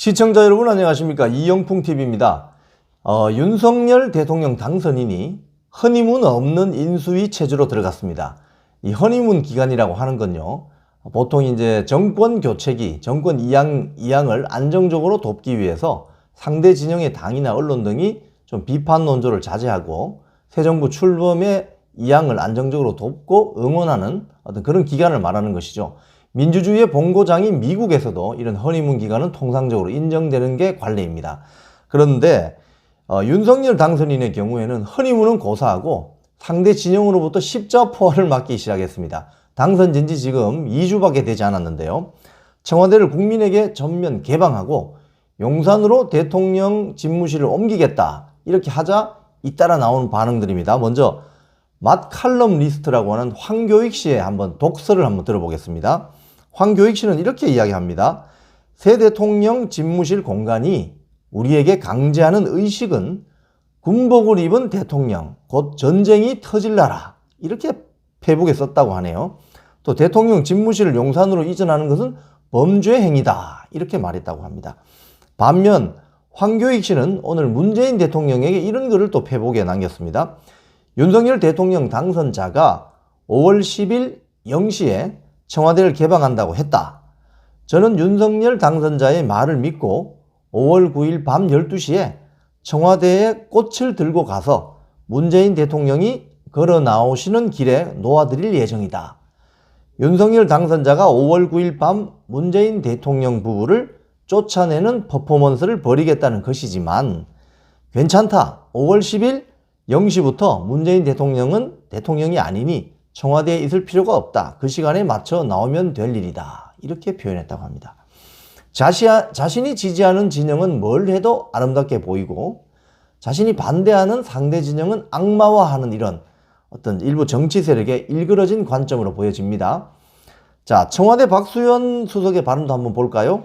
시청자 여러분 안녕하십니까? 이영풍TV입니다. 윤석열 대통령 당선인이 허니문 없는 인수위 체제로 들어갔습니다. 이 허니문 기간이라고 하는 건요, 보통 이제 정권 교체기, 정권 이양을 안정적으로 돕기 위해서 상대 진영의 당이나 언론 등이 좀 비판 논조를 자제하고 새 정부 출범의 이양을 안정적으로 돕고 응원하는 어떤 그런 기간을 말하는 것이죠. 민주주의의 본고장인 미국에서도 이런 허니문 기간은 통상적으로 인정되는 게 관례입니다. 그런데 윤석열 당선인의 경우에는 허니문은 고사하고 상대 진영으로부터 십자포화를 맞기 시작했습니다. 당선된 지 지금 2주밖에 되지 않았는데요. 청와대를 국민에게 전면 개방하고 용산으로 대통령 집무실을 옮기겠다 이렇게 하자 잇따라 나오는 반응들입니다. 먼저 맛칼럼 리스트라고 하는 황교익 씨의 독서를 한번 들어보겠습니다. 황교익 씨는 이렇게 이야기합니다. 새 대통령 집무실 공간이 우리에게 강제하는 의식은 군복을 입은 대통령, 곧 전쟁이 터질라라 이렇게 페북에 썼다고 하네요. 또 대통령 집무실을 용산으로 이전하는 것은 범죄 행위다 이렇게 말했다고 합니다. 반면 황교익 씨는 오늘 문재인 대통령에게 이런 글을 또 페북에 남겼습니다. 윤석열 대통령 당선자가 5월 10일 0시에 청와대를 개방한다고 했다. 저는 윤석열 당선자의 말을 믿고 5월 9일 밤 12시에 청와대에 꽃을 들고 가서 문재인 대통령이 걸어 나오시는 길에 놓아드릴 예정이다. 윤석열 당선자가 5월 9일 밤 문재인 대통령 부부를 쫓아내는 퍼포먼스를 벌이겠다는 것이지만 괜찮다. 5월 10일 0시부터 문재인 대통령은 대통령이 아니니 청와대에 있을 필요가 없다. 그 시간에 맞춰 나오면 될 일이다. 이렇게 표현했다고 합니다. 자신이 지지하는 진영은 뭘 해도 아름답게 보이고 자신이 반대하는 상대 진영은 악마화하는 이런 어떤 일부 정치 세력의 일그러진 관점으로 보여집니다. 자, 청와대 박수현 수석의 발언도 한번 볼까요?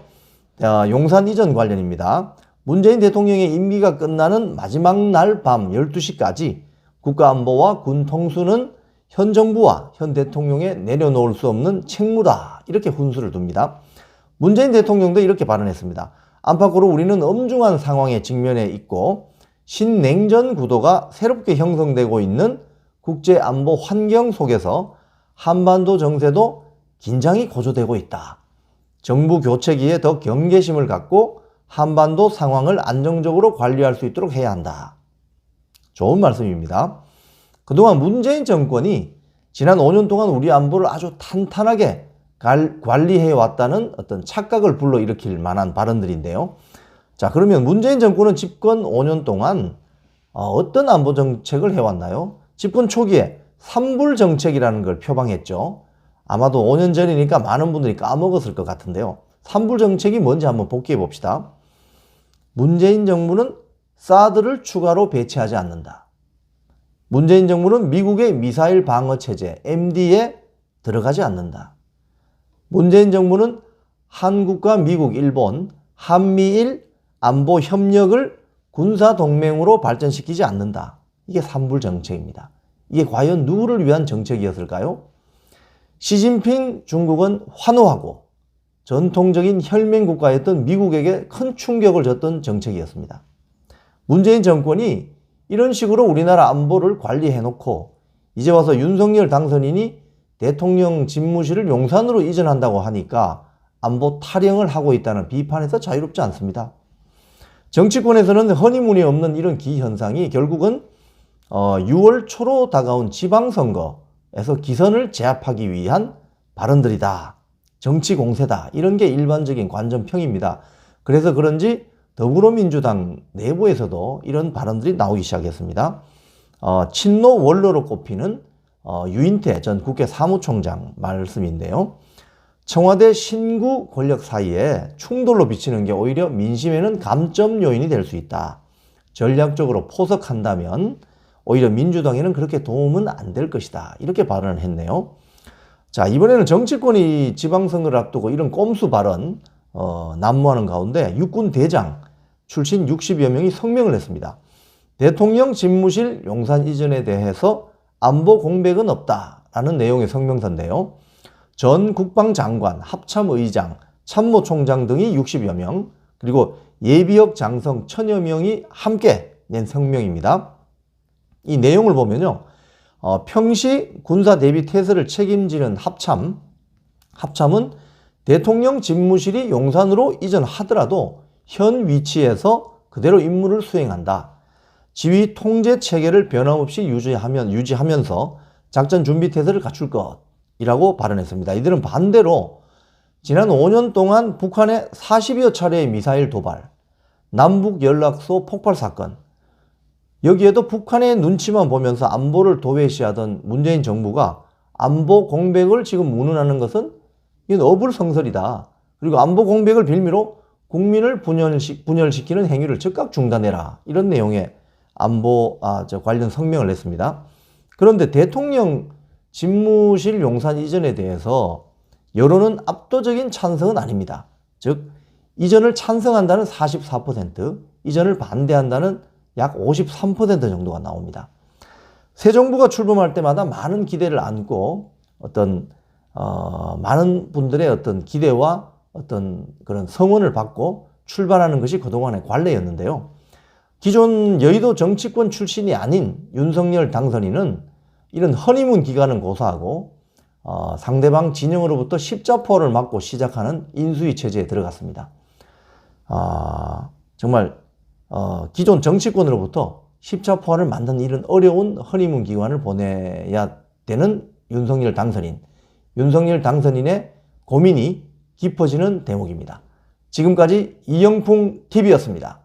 용산 이전 관련입니다. 문재인 대통령의 임기가 끝나는 마지막 날 밤 12시까지 국가안보와 군 통수는 현 정부와 현 대통령에 내려놓을 수 없는 책무다. 이렇게 훈수를 둡니다. 문재인 대통령도 이렇게 발언했습니다. 안팎으로 우리는 엄중한 상황에 직면해 있고 신냉전 구도가 새롭게 형성되고 있는 국제안보 환경 속에서 한반도 정세도 긴장이 고조되고 있다. 정부 교체기에 더 경계심을 갖고 한반도 상황을 안정적으로 관리할 수 있도록 해야 한다. 좋은 말씀입니다. 그동안 문재인 정권이 지난 5년 동안 우리 안보를 아주 탄탄하게 관리해 왔다는 어떤 착각을 불러일으킬 만한 발언들인데요. 자, 그러면 문재인 정권은 집권 5년 동안 어떤 안보 정책을 해왔나요? 집권 초기에 삼불 정책이라는 걸 표방했죠. 아마도 5년 전이니까 많은 분들이 까먹었을 것 같은데요. 삼불 정책이 뭔지 한번 복기해 봅시다. 문재인 정부는 사드를 추가로 배치하지 않는다. 문재인 정부는 미국의 미사일 방어 체제 MD에 들어가지 않는다. 문재인 정부는 한국과 미국, 일본, 한미일 안보 협력을 군사 동맹으로 발전시키지 않는다. 이게 삼불 정책입니다. 이게 과연 누구를 위한 정책이었을까요? 시진핑 중국은 환호하고 전통적인 혈맹 국가였던 미국에게 큰 충격을 줬던 정책이었습니다. 문재인 정권이 이런 식으로 우리나라 안보를 관리해놓고 이제 와서 윤석열 당선인이 대통령 집무실을 용산으로 이전한다고 하니까 안보 타령을 하고 있다는 비판에서 자유롭지 않습니다. 정치권에서는 허니문이 없는 이런 기현상이 결국은 6월 초로 다가온 지방선거에서 기선을 제압하기 위한 발언들이다. 정치 공세다. 이런 게 일반적인 관전평입니다. 그래서 그런지 더불어민주당 내부에서도 이런 발언들이 나오기 시작했습니다. 친노 원로로 꼽히는 유인태 전 국회 사무총장 말씀인데요. 청와대 신구 권력 사이에 충돌로 비치는 게 오히려 민심에는 감점 요인이 될 수 있다. 전략적으로 포석한다면 오히려 민주당에는 그렇게 도움은 안 될 것이다. 이렇게 발언을 했네요. 자, 이번에는 정치권이 지방선거를 앞두고 이런 꼼수 발언 난무하는 가운데 육군 대장 출신 60여 명이 성명을 했습니다. 대통령 집무실 용산 이전에 대해서 안보 공백은 없다라는 내용의 성명서인데요. 전 국방장관, 합참의장, 참모총장 등이 60여 명, 그리고 예비역 장성 천여 명이 함께 낸 성명입니다. 이 내용을 보면요. 평시 군사 대비 태세를 책임지는 합참은 대통령 집무실이 용산으로 이전하더라도 현 위치에서 그대로 임무를 수행한다. 지휘 통제 체계를 변함없이 유지하면서 작전 준비 태세를 갖출 것이라고 발언했습니다. 이들은 반대로 지난 5년 동안 북한의 40여 차례의 미사일 도발, 남북 연락소 폭발 사건, 여기에도 북한의 눈치만 보면서 안보를 도외시하던 문재인 정부가 안보 공백을 지금 운운하는 것은 이건 어불성설이다. 그리고 안보 공백을 빌미로 국민을 분열시키는 행위를 즉각 중단해라. 이런 내용의 안보 관련 성명을 냈습니다. 그런데 대통령 집무실 용산 이전에 대해서 여론은 압도적인 찬성은 아닙니다. 즉 이전을 찬성한다는 44%, 이전을 반대한다는 약 53% 정도가 나옵니다. 새 정부가 출범할 때마다 많은 기대를 안고 많은 분들의 어떤 기대와 어떤 그런 성원을 받고 출발하는 것이 그동안의 관례였는데요. 기존 여의도 정치권 출신이 아닌 윤석열 당선인은 이런 허니문 기간은 고사하고 상대방 진영으로부터 십자포를 맞고 시작하는 인수위 체제에 들어갔습니다. 정말 기존 정치권으로부터 십자포를 만든 이런 어려운 허니문 기간을 보내야 되는 윤석열 당선인의 고민이 깊어지는 대목입니다. 지금까지 이영풍 TV였습니다.